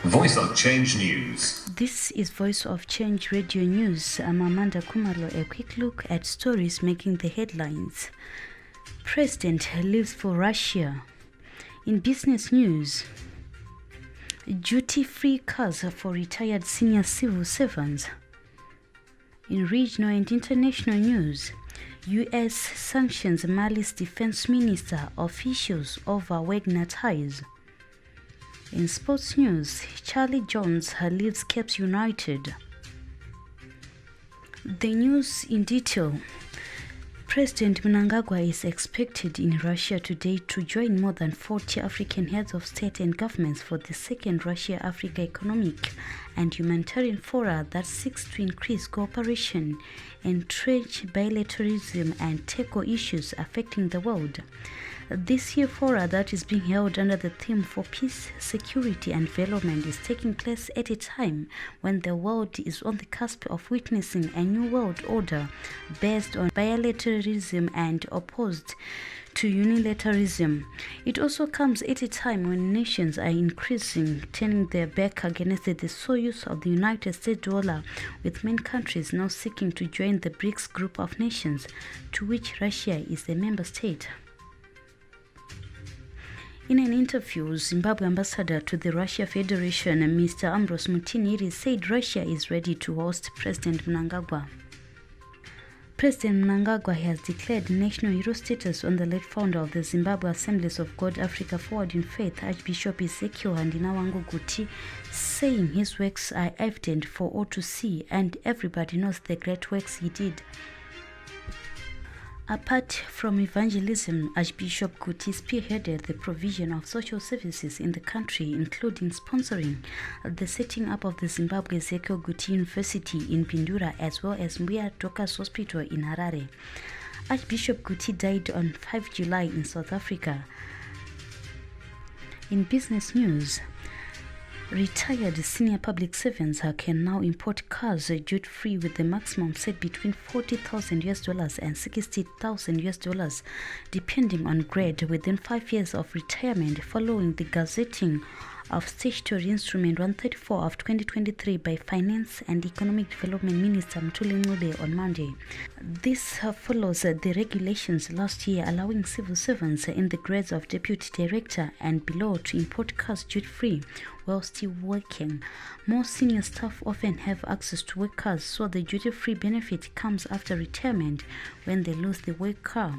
Voice of Change News. This is Voice of Change Radio News. I'm Amanda Kumalo. A quick look at stories making the headlines. President leaves for Russia. In business news, duty-free cars for retired senior civil servants. In regional and international news, U.S. sanctions Mali's defense minister officials over Wagner ties. In sports news, Charlie Jones leaves Caps United. The news in detail. President Mnangagwa is expected in Russia today to join more than 40 African heads of state and governments for the second Russia-Africa Economic and Humanitarian Forum that seeks to increase cooperation, entrench bilateralism and tackle issues affecting the world. This year forum that is being held under the theme for peace, security and development is taking place at a time when the world is on the cusp of witnessing a new world order based on bilateralism and opposed to unilateralism. It also comes at a time when nations are increasingly turning their back against the sole use of the United States dollar, with many countries now seeking to join the BRICS group of nations, to which Russia is a member state. In an interview, Zimbabwe ambassador to the Russia Federation, Mr. Ambrose Mutiniri, said Russia is ready to host President Mnangagwa. President Mnangagwa has declared national hero status on the late founder of the Zimbabwe Assemblies of God Africa Forward in Faith, Archbishop Ezekiel Handinawangu Guti, saying his works are evident for all to see and everybody knows the great works he did. Apart from evangelism, Archbishop Guti spearheaded the provision of social services in the country, including sponsoring the setting up of the Zimbabwe Ezekiel Guti University in Pindura, as well as Mbuya Dokas Hospital in Harare. Archbishop Guti died on 5 July in South Africa. In business news, retired senior public servants can now import cars duty-free with the maximum set between $40,000 and $60,000, depending on grade, within 5 years of retirement, following the gazetting of Statutory Instrument 134 of 2023 by Finance and Economic Development Minister Mthuli Ncube on Monday. This follows the regulations last year allowing civil servants in the grades of Deputy Director and below to import cars duty-free while still working. More senior staff often have access to work cars, so the duty-free benefit comes after retirement when they lose the work car.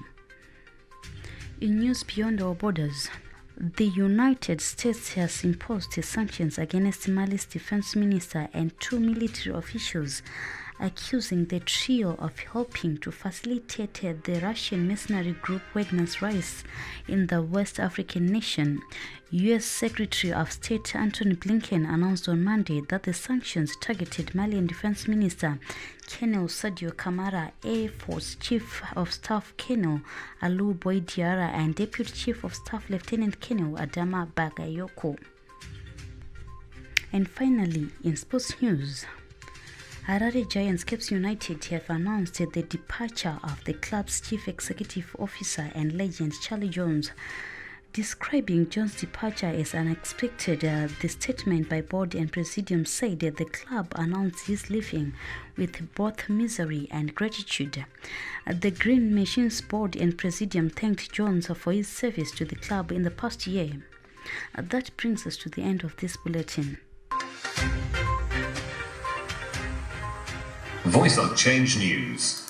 In news beyond our borders, the United States has imposed sanctions against Mali's defense minister and 2 military officials, accusing the trio of helping to facilitate the Russian mercenary group Wagner's rise in the West African nation. U.S. Secretary of State Antony Blinken announced on Monday that the sanctions targeted Malian Defense Minister Colonel Sadio Camara, Air Force Chief of Staff Colonel Alou Boy Diarra, and Deputy Chief of Staff Lieutenant Colonel Adama Bagayoko. And finally, in sports news, Harare Giants Caps United have announced the departure of the club's chief executive officer and legend Charlie Jones. Describing Jones' departure as unexpected, the statement by board and presidium said that the club announced his leaving with both misery and gratitude. The Green Machines board and presidium thanked Jones for his service to the club in the past year. That brings us to the end of this bulletin. Voice of Change News.